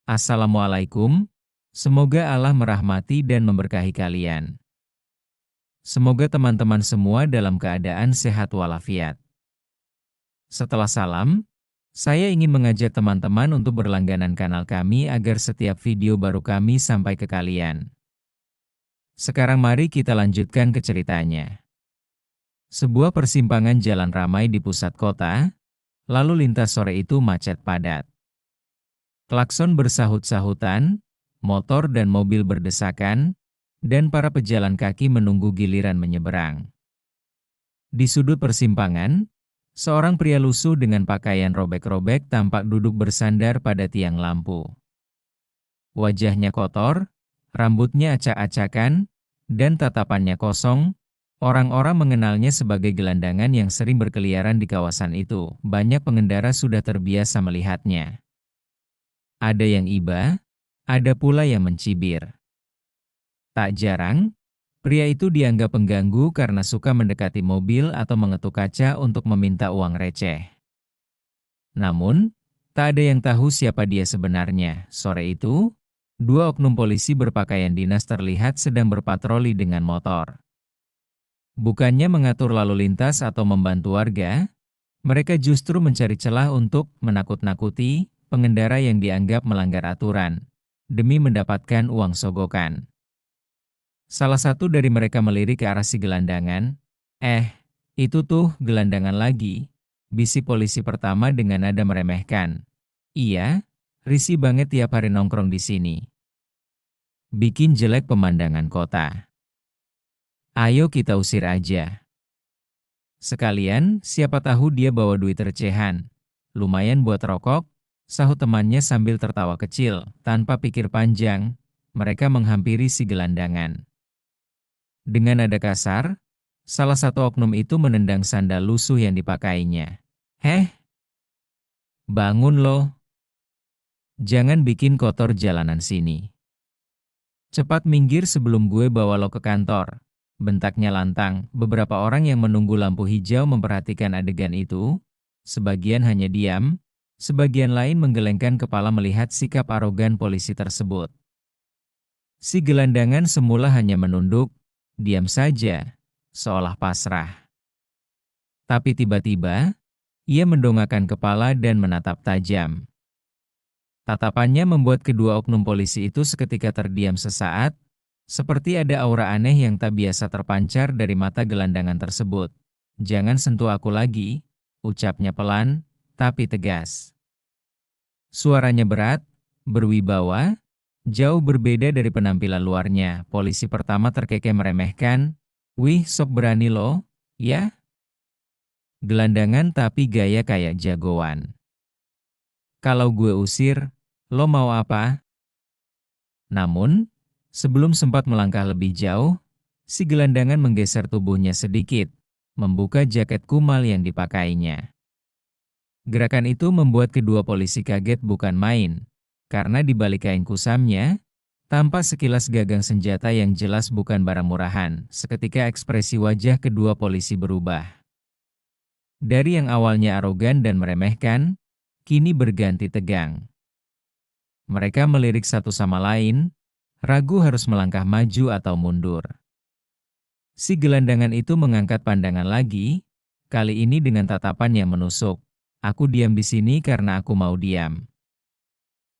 Assalamualaikum, semoga Allah merahmati dan memberkahi kalian. Semoga teman-teman semua dalam keadaan sehat walafiat. Setelah salam, saya ingin mengajak teman-teman untuk berlangganan kanal kami agar setiap video baru kami sampai ke kalian. Sekarang mari kita lanjutkan ke ceritanya. Sebuah persimpangan jalan ramai di pusat kota, lalu lintas sore itu macet padat. Klakson bersahut-sahutan, motor dan mobil berdesakan, dan para pejalan kaki menunggu giliran menyeberang. Di sudut persimpangan, seorang pria lusuh dengan pakaian robek-robek tampak duduk bersandar pada tiang lampu. Wajahnya kotor, rambutnya acak-acakan, dan tatapannya kosong. Orang-orang mengenalnya sebagai gelandangan yang sering berkeliaran di kawasan itu. Banyak pengendara sudah terbiasa melihatnya. Ada yang iba, ada pula yang mencibir. Tak jarang, pria itu dianggap pengganggu karena suka mendekati mobil atau mengetuk kaca untuk meminta uang receh. Namun, tak ada yang tahu siapa dia sebenarnya. Sore itu, dua oknum polisi berpakaian dinas terlihat sedang berpatroli dengan motor. Bukannya mengatur lalu lintas atau membantu warga, mereka justru mencari celah untuk menakut-nakuti pengendara yang dianggap melanggar aturan, demi mendapatkan uang sogokan. Salah satu dari mereka melirik ke arah si gelandangan. Itu tuh gelandangan lagi, bisik polisi pertama dengan nada meremehkan. Iya, risih banget tiap hari nongkrong di sini. Bikin jelek pemandangan kota. Ayo kita usir aja. Sekalian, siapa tahu dia bawa duit recehan. Lumayan buat rokok, sahut temannya sambil tertawa kecil. Tanpa pikir panjang, mereka menghampiri si gelandangan. Dengan nada kasar, salah satu oknum itu menendang sandal lusuh yang dipakainya. Bangun lo. Jangan bikin kotor jalanan sini. Cepat minggir sebelum gue bawa lo ke kantor. Bentaknya lantang. Beberapa orang yang menunggu lampu hijau memperhatikan adegan itu. Sebagian hanya diam, sebagian lain menggelengkan kepala melihat sikap arogan polisi tersebut. Si gelandangan semula hanya menunduk, diam saja, seolah pasrah. Tapi tiba-tiba, ia mendongakkan kepala dan menatap tajam. Tatapannya membuat kedua oknum polisi itu seketika terdiam sesaat, seperti ada aura aneh yang tak biasa terpancar dari mata gelandangan tersebut. Jangan sentuh aku lagi, ucapnya pelan, tapi tegas. Suaranya berat, berwibawa, jauh berbeda dari penampilan luarnya. Polisi pertama terkekeh meremehkan, "Wih, sok berani lo, ya?" Gelandangan tapi gaya kayak jagoan. "Kalau gue usir, lo mau apa?" Namun, sebelum sempat melangkah lebih jauh, si gelandangan menggeser tubuhnya sedikit, membuka jaket kumal yang dipakainya. Gerakan itu membuat kedua polisi kaget bukan main, karena di balik kain kusamnya, tampak sekilas gagang senjata yang jelas bukan barang murahan. Seketika ekspresi wajah kedua polisi berubah. Dari yang awalnya arogan dan meremehkan, kini berganti tegang. Mereka melirik satu sama lain, ragu harus melangkah maju atau mundur. Si gelandangan itu mengangkat pandangan lagi, kali ini dengan tatapan yang menusuk. "Aku diam di sini karena aku mau diam.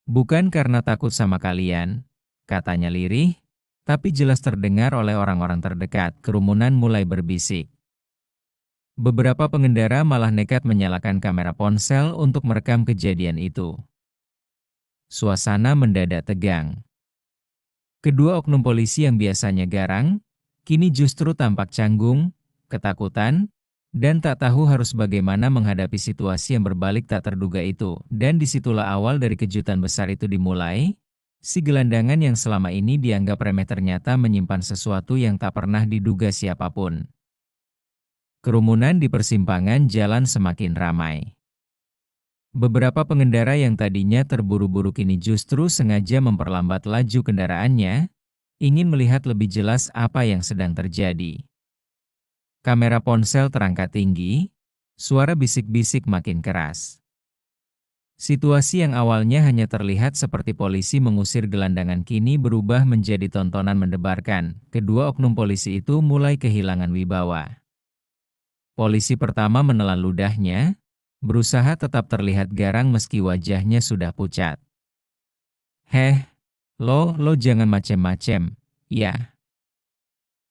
Bukan karena takut sama kalian," katanya lirih, tapi jelas terdengar oleh orang-orang terdekat. Kerumunan mulai berbisik. Beberapa pengendara malah nekat menyalakan kamera ponsel untuk merekam kejadian itu. Suasana mendadak tegang. Kedua oknum polisi yang biasanya garang, kini justru tampak canggung, ketakutan, dan tak tahu harus bagaimana menghadapi situasi yang berbalik tak terduga itu. Dan disitulah awal dari kejutan besar itu dimulai. Si gelandangan yang selama ini dianggap remeh ternyata menyimpan sesuatu yang tak pernah diduga siapapun. Kerumunan di persimpangan jalan semakin ramai. Beberapa pengendara yang tadinya terburu-buru kini justru sengaja memperlambat laju kendaraannya, ingin melihat lebih jelas apa yang sedang terjadi. Kamera ponsel terangkat tinggi, suara bisik-bisik makin keras. Situasi yang awalnya hanya terlihat seperti polisi mengusir gelandangan kini berubah menjadi tontonan mendebarkan. Kedua oknum polisi itu mulai kehilangan wibawa. Polisi pertama menelan ludahnya, berusaha tetap terlihat garang meski wajahnya sudah pucat. "Heh, lo jangan macem-macem, ya.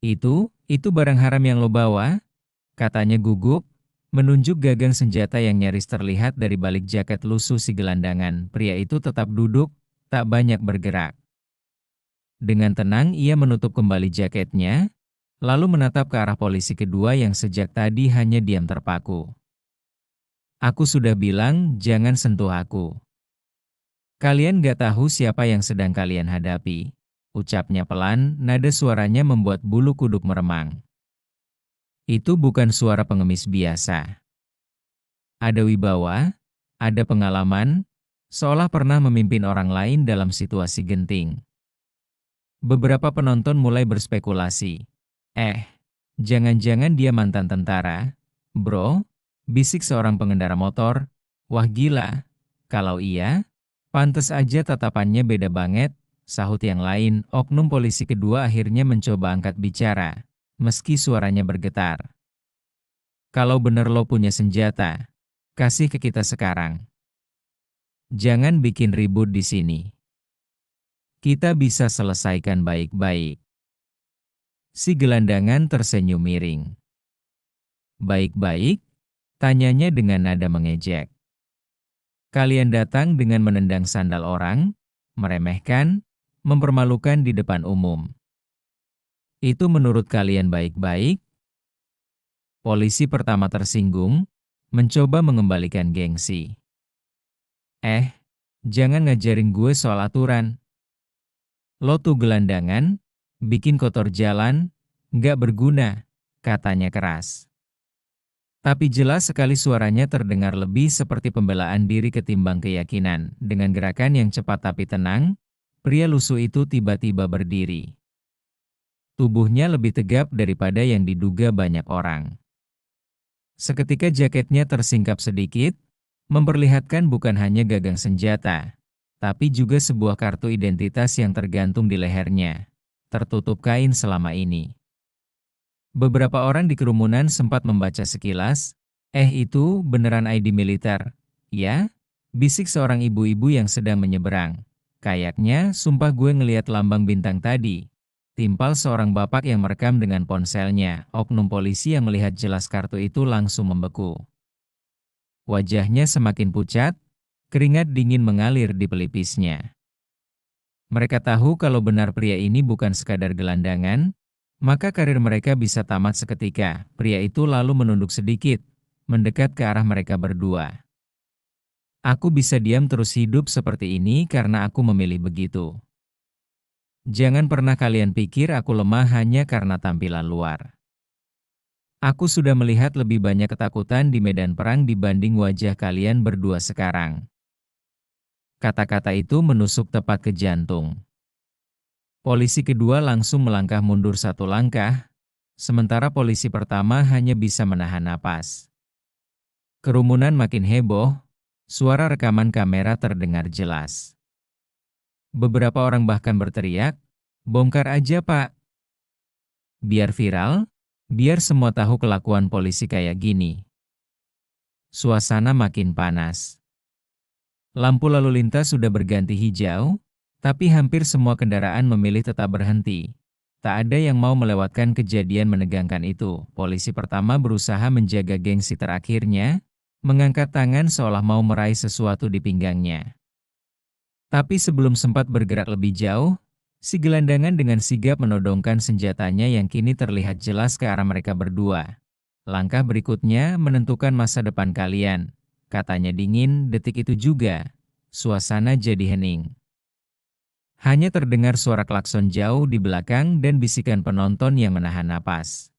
Itu barang haram yang lo bawa?" Katanya gugup, menunjuk gagang senjata yang nyaris terlihat dari balik jaket lusuh si gelandangan. Pria itu tetap duduk, tak banyak bergerak. Dengan tenang ia menutup kembali jaketnya, lalu menatap ke arah polisi kedua yang sejak tadi hanya diam terpaku. "Aku sudah bilang jangan sentuh aku. Kalian gak tahu siapa yang sedang kalian hadapi," ucapnya pelan, nada suaranya membuat bulu kuduk meremang. Itu bukan suara pengemis biasa. Ada wibawa, ada pengalaman, seolah pernah memimpin orang lain dalam situasi genting. Beberapa penonton mulai berspekulasi. Jangan-jangan dia mantan tentara? Bro, bisik seorang pengendara motor. Wah gila, kalau iya, pantes aja tatapannya beda banget, sahut yang lain. Oknum polisi kedua akhirnya mencoba angkat bicara, meski suaranya bergetar. "Kalau bener lo punya senjata, kasih ke kita sekarang. Jangan bikin ribut di sini. Kita bisa selesaikan baik-baik." Si gelandangan tersenyum miring. "Baik-baik?" tanyanya dengan nada mengejek. "Kalian datang dengan menendang sandal orang, meremehkan, mempermalukan di depan umum. Itu menurut kalian baik-baik?" Polisi pertama tersinggung, mencoba mengembalikan gengsi. Jangan ngajarin gue soal aturan. Lo tuh gelandangan, bikin kotor jalan, nggak berguna," katanya keras. Tapi jelas sekali suaranya terdengar lebih seperti pembelaan diri ketimbang keyakinan. Dengan gerakan yang cepat tapi tenang, pria lusuh itu tiba-tiba berdiri. Tubuhnya lebih tegap daripada yang diduga banyak orang. Seketika jaketnya tersingkap sedikit, memperlihatkan bukan hanya gagang senjata, tapi juga sebuah kartu identitas yang tergantung di lehernya, tertutup kain selama ini. Beberapa orang di kerumunan sempat membaca sekilas, itu beneran ID militer, ya?" bisik seorang ibu-ibu yang sedang menyeberang. "Kayaknya sumpah gue ngeliat lambang bintang tadi," timpal seorang bapak yang merekam dengan ponselnya. Oknum polisi yang melihat jelas kartu itu langsung membeku. Wajahnya semakin pucat, keringat dingin mengalir di pelipisnya. Mereka tahu kalau benar pria ini bukan sekadar gelandangan, maka karir mereka bisa tamat seketika. Pria itu lalu menunduk sedikit, mendekat ke arah mereka berdua. "Aku bisa diam terus hidup seperti ini karena aku memilih begitu. Jangan pernah kalian pikir aku lemah hanya karena tampilan luar. Aku sudah melihat lebih banyak ketakutan di medan perang dibanding wajah kalian berdua sekarang." Kata-kata itu menusuk tepat ke jantung. Polisi kedua langsung melangkah mundur satu langkah, sementara polisi pertama hanya bisa menahan napas. Kerumunan makin heboh, suara rekaman kamera terdengar jelas. Beberapa orang bahkan berteriak, "Bongkar aja Pak. Biar viral, biar semua tahu kelakuan polisi kayak gini." Suasana makin panas. Lampu lalu lintas sudah berganti hijau, tapi hampir semua kendaraan memilih tetap berhenti. Tak ada yang mau melewatkan kejadian menegangkan itu. Polisi pertama berusaha menjaga gengsi terakhirnya, mengangkat tangan seolah mau meraih sesuatu di pinggangnya. Tapi sebelum sempat bergerak lebih jauh, si gelandangan dengan sigap menodongkan senjatanya yang kini terlihat jelas ke arah mereka berdua. "Langkah berikutnya menentukan masa depan kalian," katanya dingin. Detik itu juga, suasana jadi hening. Hanya terdengar suara klakson jauh di belakang dan bisikan penonton yang menahan napas.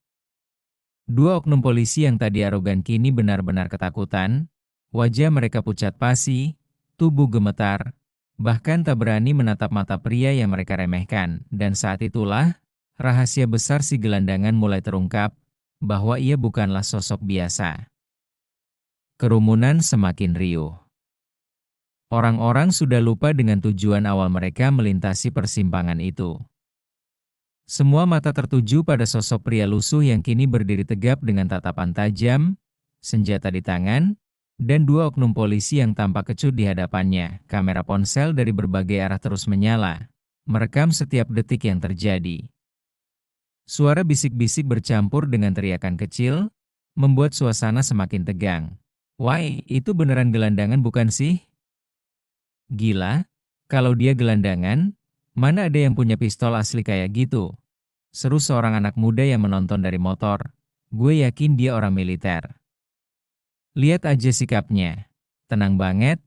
Dua oknum polisi yang tadi arogan kini benar-benar ketakutan. Wajah mereka pucat pasi, tubuh gemetar, bahkan tak berani menatap mata pria yang mereka remehkan. Dan saat itulah, rahasia besar si gelandangan mulai terungkap, bahwa ia bukanlah sosok biasa. Kerumunan semakin riuh. Orang-orang sudah lupa dengan tujuan awal mereka melintasi persimpangan itu. Semua mata tertuju pada sosok pria lusuh yang kini berdiri tegap dengan tatapan tajam, senjata di tangan, dan dua oknum polisi yang tampak kecut di hadapannya. Kamera ponsel dari berbagai arah terus menyala, merekam setiap detik yang terjadi. Suara bisik-bisik bercampur dengan teriakan kecil, membuat suasana semakin tegang. "Wah, itu beneran gelandangan bukan sih? Gila, kalau dia gelandangan, mana ada yang punya pistol asli kayak gitu?" Seru seorang anak muda yang menonton dari motor. "Gue yakin dia orang militer. Lihat aja sikapnya. Tenang banget,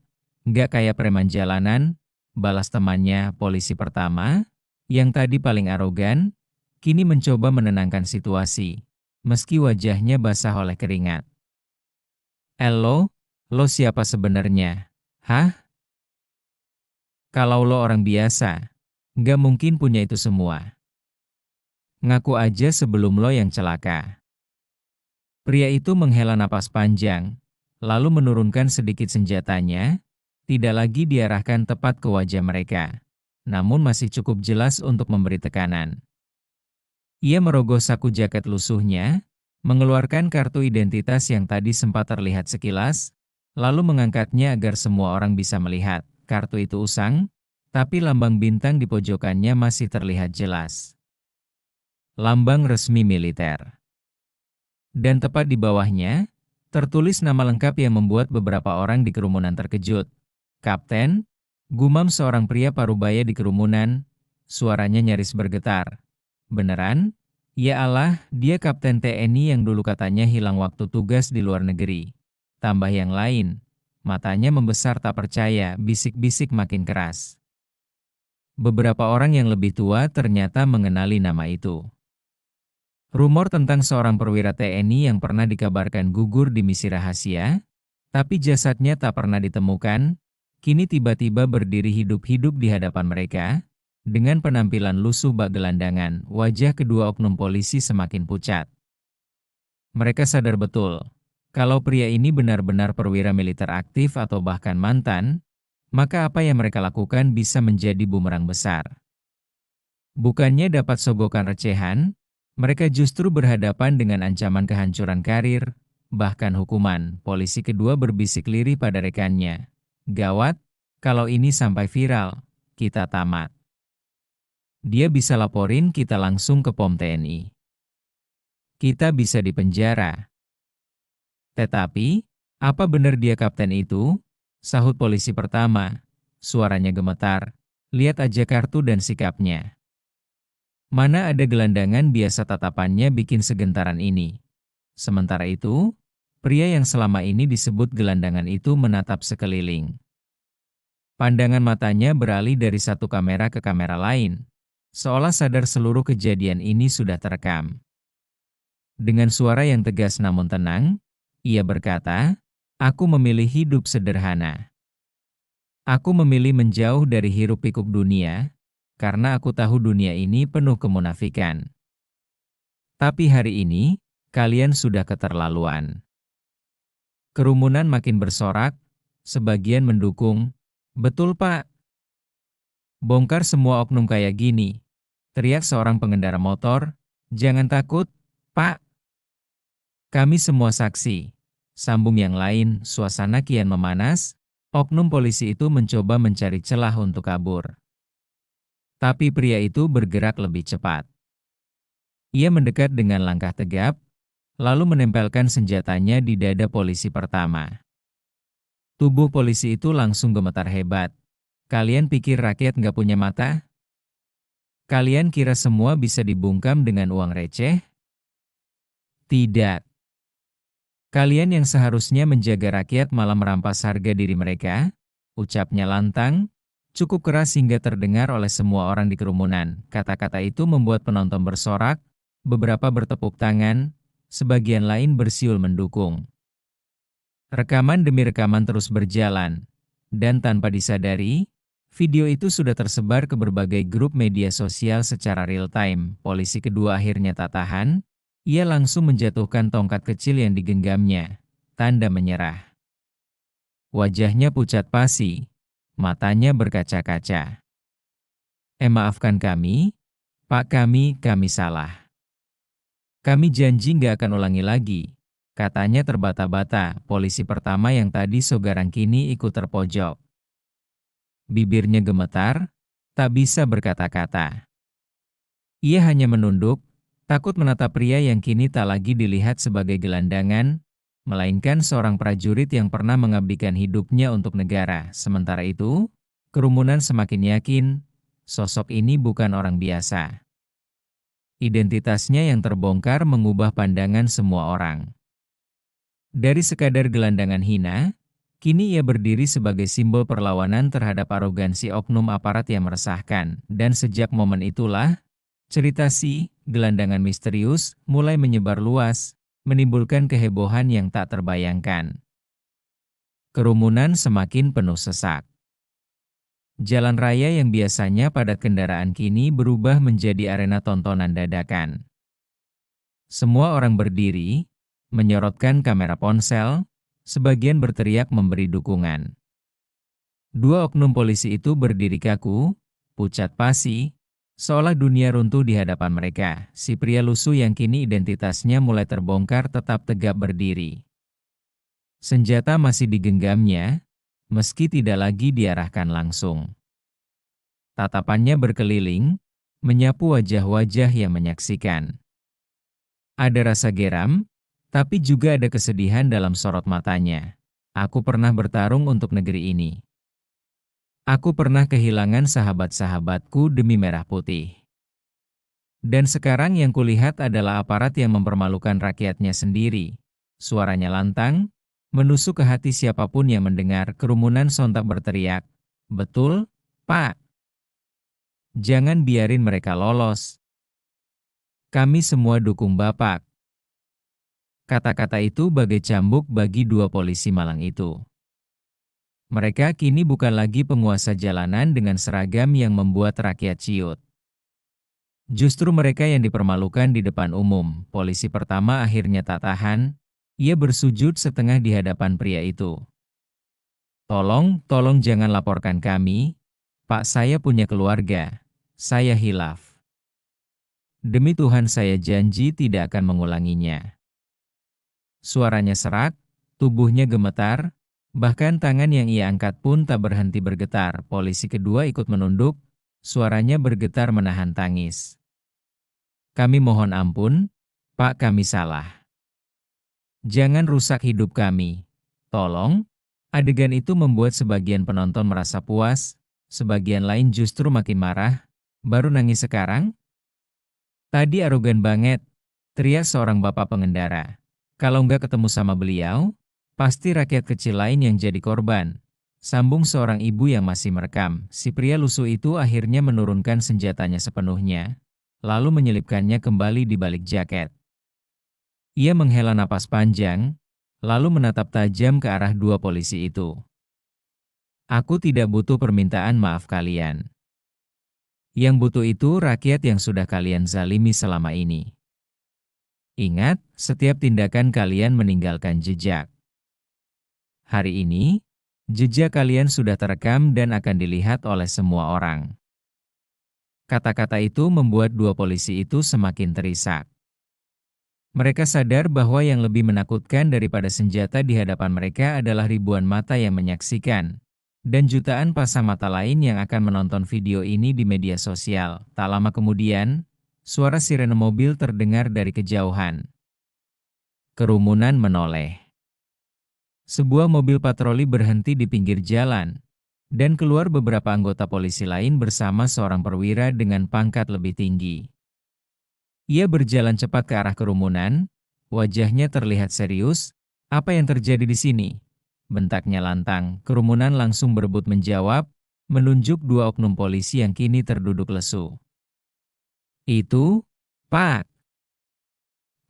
nggak kayak preman jalanan," balas temannya polisi pertama, yang tadi paling arogan, kini mencoba menenangkan situasi, meski wajahnya basah oleh keringat. Lo siapa sebenarnya? Hah? Kalau lo orang biasa, nggak mungkin punya itu semua. Ngaku aja sebelum lo yang celaka." Pria itu menghela napas panjang, lalu menurunkan sedikit senjatanya, tidak lagi diarahkan tepat ke wajah mereka, namun masih cukup jelas untuk memberi tekanan. Ia merogoh saku jaket lusuhnya, mengeluarkan kartu identitas yang tadi sempat terlihat sekilas, lalu mengangkatnya agar semua orang bisa melihat. Kartu itu usang, tapi lambang bintang di pojokannya masih terlihat jelas. Lambang resmi militer. Dan tepat di bawahnya, tertulis nama lengkap yang membuat beberapa orang di kerumunan terkejut. "Kapten," gumam seorang pria parubaya di kerumunan, suaranya nyaris bergetar. "Beneran? Ya Allah, dia Kapten TNI yang dulu katanya hilang waktu tugas di luar negeri." Tambah yang lain, matanya membesar tak percaya, bisik-bisik makin keras. Beberapa orang yang lebih tua ternyata mengenali nama itu. Rumor tentang seorang perwira TNI yang pernah dikabarkan gugur di misi rahasia, tapi jasadnya tak pernah ditemukan, kini tiba-tiba berdiri hidup-hidup di hadapan mereka. Dengan penampilan lusuh bak gelandangan, wajah kedua oknum polisi semakin pucat. Mereka sadar betul, kalau pria ini benar-benar perwira militer aktif atau bahkan mantan, maka apa yang mereka lakukan bisa menjadi bumerang besar. Bukannya dapat sogokan recehan, mereka justru berhadapan dengan ancaman kehancuran karir, bahkan hukuman. Polisi kedua berbisik lirih pada rekannya. "Gawat, kalau ini sampai viral, kita tamat. Dia bisa laporin kita langsung ke POM TNI. Kita bisa dipenjara." "Tetapi, apa benar dia kapten itu?" sahut polisi pertama. Suaranya gemetar. "Lihat aja kartu dan sikapnya. Mana ada gelandangan biasa tatapannya bikin segentaran ini." Sementara itu, pria yang selama ini disebut gelandangan itu menatap sekeliling. Pandangan matanya beralih dari satu kamera ke kamera lain, seolah sadar seluruh kejadian ini sudah terekam. Dengan suara yang tegas namun tenang, ia berkata, "Aku memilih hidup sederhana. Aku memilih menjauh dari hiruk-pikuk dunia, karena aku tahu dunia ini penuh kemunafikan. Tapi hari ini, kalian sudah keterlaluan." Kerumunan makin bersorak, sebagian mendukung. "Betul Pak. Bongkar semua oknum kayak gini," teriak seorang pengendara motor. "Jangan takut, Pak. Kami semua saksi." Sambung yang lain, suasana kian memanas, oknum polisi itu mencoba mencari celah untuk kabur. Tapi pria itu bergerak lebih cepat. Ia mendekat dengan langkah tegap, lalu menempelkan senjatanya di dada polisi pertama. Tubuh polisi itu langsung gemetar hebat. "Kalian pikir rakyat nggak punya mata? Kalian kira semua bisa dibungkam dengan uang receh? Tidak. Kalian yang seharusnya menjaga rakyat malah merampas harga diri mereka," ucapnya lantang, cukup keras hingga terdengar oleh semua orang di kerumunan. Kata-kata itu membuat penonton bersorak, beberapa bertepuk tangan, sebagian lain bersiul mendukung. Rekaman demi rekaman terus berjalan, dan tanpa disadari, video itu sudah tersebar ke berbagai grup media sosial secara real-time. Polisi kedua akhirnya tak tahan, ia langsung menjatuhkan tongkat kecil yang digenggamnya, tanda menyerah. Wajahnya pucat pasi, Matanya berkaca-kaca. Maafkan kami, Pak, kami salah. Kami janji nggak akan ulangi lagi. Katanya terbata-bata, polisi pertama yang tadi so garang kini ikut terpojok. Bibirnya gemetar, tak bisa berkata-kata. Ia hanya menunduk, takut menatap pria yang kini tak lagi dilihat sebagai gelandangan, melainkan seorang prajurit yang pernah mengabdikan hidupnya untuk negara. Sementara itu, kerumunan semakin yakin, sosok ini bukan orang biasa. Identitasnya yang terbongkar mengubah pandangan semua orang. Dari sekadar gelandangan hina, kini ia berdiri sebagai simbol perlawanan terhadap arogansi oknum aparat yang meresahkan. Dan sejak momen itulah, cerita si gelandangan misterius mulai menyebar luas, menimbulkan kehebohan yang tak terbayangkan. Kerumunan semakin penuh sesak. Jalan raya yang biasanya padat kendaraan kini berubah menjadi arena tontonan dadakan. Semua orang berdiri, menyorotkan kamera ponsel, sebagian berteriak memberi dukungan. Dua oknum polisi itu berdiri kaku, pucat pasi, seolah dunia runtuh di hadapan mereka. Si pria lusuh yang kini identitasnya mulai terbongkar tetap tegap berdiri. Senjata masih digenggamnya, meski tidak lagi diarahkan langsung. Tatapannya berkeliling, menyapu wajah-wajah yang menyaksikan. Ada rasa geram, tapi juga ada kesedihan dalam sorot matanya. Aku pernah bertarung untuk negeri ini. Aku pernah kehilangan sahabat-sahabatku demi merah putih. Dan sekarang yang kulihat adalah aparat yang mempermalukan rakyatnya sendiri. Suaranya lantang, menusuk ke hati siapapun yang mendengar. Kerumunan sontak berteriak, "Betul, Pak. Jangan biarin mereka lolos. Kami semua dukung Bapak." Kata-kata itu bagai cambuk bagi dua polisi malang itu. Mereka kini bukan lagi penguasa jalanan dengan seragam yang membuat rakyat ciut. Justru mereka yang dipermalukan di depan umum. Polisi pertama akhirnya tak tahan, ia bersujud setengah di hadapan pria itu. Tolong jangan laporkan kami, Pak, saya punya keluarga, saya hilaf. Demi Tuhan saya janji tidak akan mengulanginya." Suaranya serak, tubuhnya gemetar, bahkan tangan yang ia angkat pun tak berhenti bergetar. Polisi kedua ikut menunduk, suaranya bergetar menahan tangis. "Kami mohon ampun, Pak, kami salah. Jangan rusak hidup kami. Tolong." Adegan itu membuat sebagian penonton merasa puas, sebagian lain justru makin marah. "Baru nangis sekarang? Tadi arogan banget," teriak seorang bapak pengendara. "Kalau nggak ketemu sama beliau, pasti rakyat kecil lain yang jadi korban," sambung seorang ibu yang masih merekam. Si pria lusuh itu akhirnya menurunkan senjatanya sepenuhnya, lalu menyelipkannya kembali di balik jaket. Ia menghela napas panjang, lalu menatap tajam ke arah dua polisi itu. "Aku tidak butuh permintaan maaf kalian. Yang butuh itu rakyat yang sudah kalian zalimi selama ini. Ingat, setiap tindakan kalian meninggalkan jejak. Hari ini, jejak kalian sudah terekam dan akan dilihat oleh semua orang." Kata-kata itu membuat dua polisi itu semakin terisak. Mereka sadar bahwa yang lebih menakutkan daripada senjata di hadapan mereka adalah ribuan mata yang menyaksikan, dan jutaan pasang mata lain yang akan menonton video ini di media sosial. Tak lama kemudian, suara sirene mobil terdengar dari kejauhan. Kerumunan menoleh. Sebuah mobil patroli berhenti di pinggir jalan, dan keluar beberapa anggota polisi lain bersama seorang perwira dengan pangkat lebih tinggi. Ia berjalan cepat ke arah kerumunan, wajahnya terlihat serius. "Apa yang terjadi di sini?" bentaknya lantang. Kerumunan langsung berebut menjawab, menunjuk dua oknum polisi yang kini terduduk lesu. "Itu, Pak."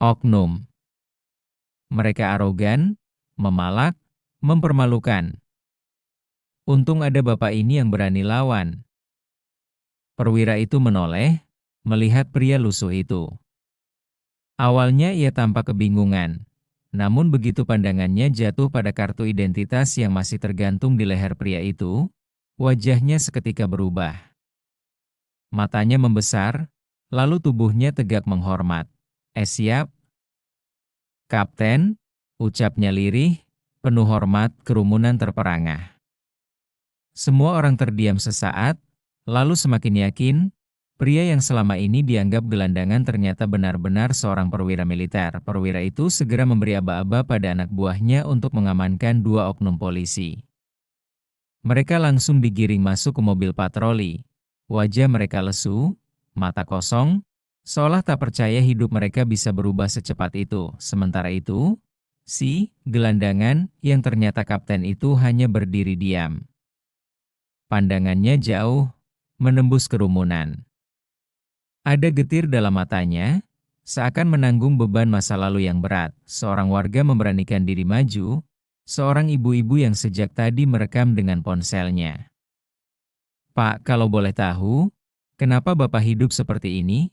Oknum. Mereka arogan, memalak, mempermalukan. Untung ada bapak ini yang berani lawan. Perwira itu menoleh, melihat pria lusuh itu. Awalnya ia tampak kebingungan, namun begitu pandangannya jatuh pada kartu identitas yang masih tergantung di leher pria itu, Wajahnya seketika berubah. Matanya membesar, lalu tubuhnya tegak menghormat. Siap, Kapten, ucapnya lirih, penuh hormat. Kerumunan terperangah. Semua orang terdiam sesaat, lalu semakin yakin, pria yang selama ini dianggap gelandangan ternyata benar-benar seorang perwira militer. Perwira itu segera memberi aba-aba pada anak buahnya untuk mengamankan 2 oknum polisi. Mereka langsung digiring masuk ke mobil patroli. Wajah mereka lesu, mata kosong, seolah tak percaya hidup mereka bisa berubah secepat itu. Sementara itu, si gelandangan yang ternyata kapten itu hanya berdiri diam. Pandangannya jauh, menembus kerumunan. Ada getir dalam matanya, seakan menanggung beban masa lalu yang berat. Seorang warga memberanikan diri maju, seorang ibu-ibu yang sejak tadi merekam dengan ponselnya. "Pak, kalau boleh tahu, kenapa Bapak hidup seperti ini?"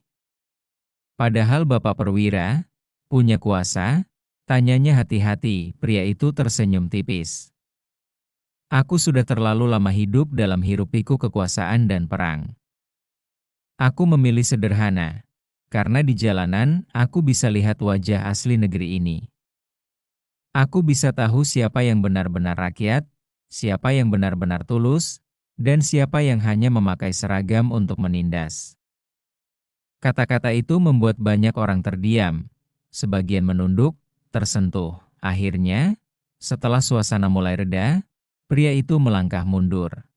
Padahal Bapak perwira, punya kuasa, tanyanya hati-hati. Pria itu tersenyum tipis. "Aku sudah terlalu lama hidup dalam hiruk-pikuk kekuasaan dan perang. Aku memilih sederhana, karena di jalanan aku bisa lihat wajah asli negeri ini. Aku bisa tahu siapa yang benar-benar rakyat, siapa yang benar-benar tulus, dan siapa yang hanya memakai seragam untuk menindas." Kata-kata itu membuat banyak orang terdiam, sebagian menunduk, tersentuh. Akhirnya, setelah suasana mulai reda, pria itu melangkah mundur.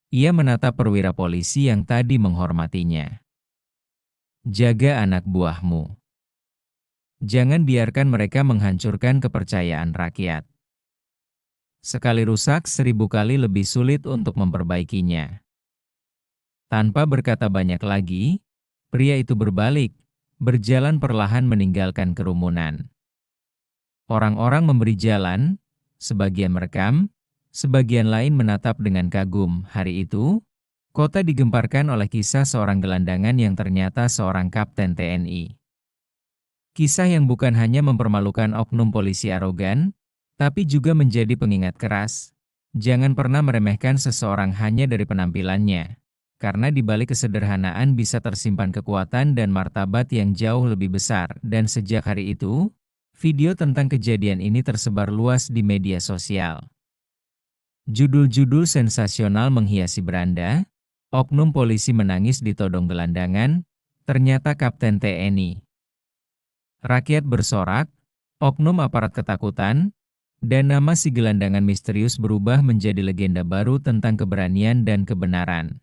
Ia menatap perwira polisi yang tadi menghormatinya. "Jaga anak buahmu. Jangan biarkan mereka menghancurkan kepercayaan rakyat. Sekali rusak, 1000 kali lebih sulit untuk memperbaikinya." Tanpa berkata banyak lagi, pria itu berbalik, berjalan perlahan meninggalkan kerumunan. Orang-orang memberi jalan, sebagian merekam, sebagian lain menatap dengan kagum. Hari itu, kota digemparkan oleh kisah seorang gelandangan yang ternyata seorang kapten TNI. Kisah yang bukan hanya mempermalukan oknum polisi arogan, tapi juga menjadi pengingat keras. Jangan pernah meremehkan seseorang hanya dari penampilannya, karena di balik kesederhanaan bisa tersimpan kekuatan dan martabat yang jauh lebih besar. Dan sejak hari itu, video tentang kejadian ini tersebar luas di media sosial. Judul-judul sensasional menghiasi beranda, oknum polisi menangis ditodong gelandangan, ternyata kapten TNI. Rakyat bersorak, oknum aparat ketakutan, dan nama si gelandangan misterius berubah menjadi legenda baru tentang keberanian dan kebenaran.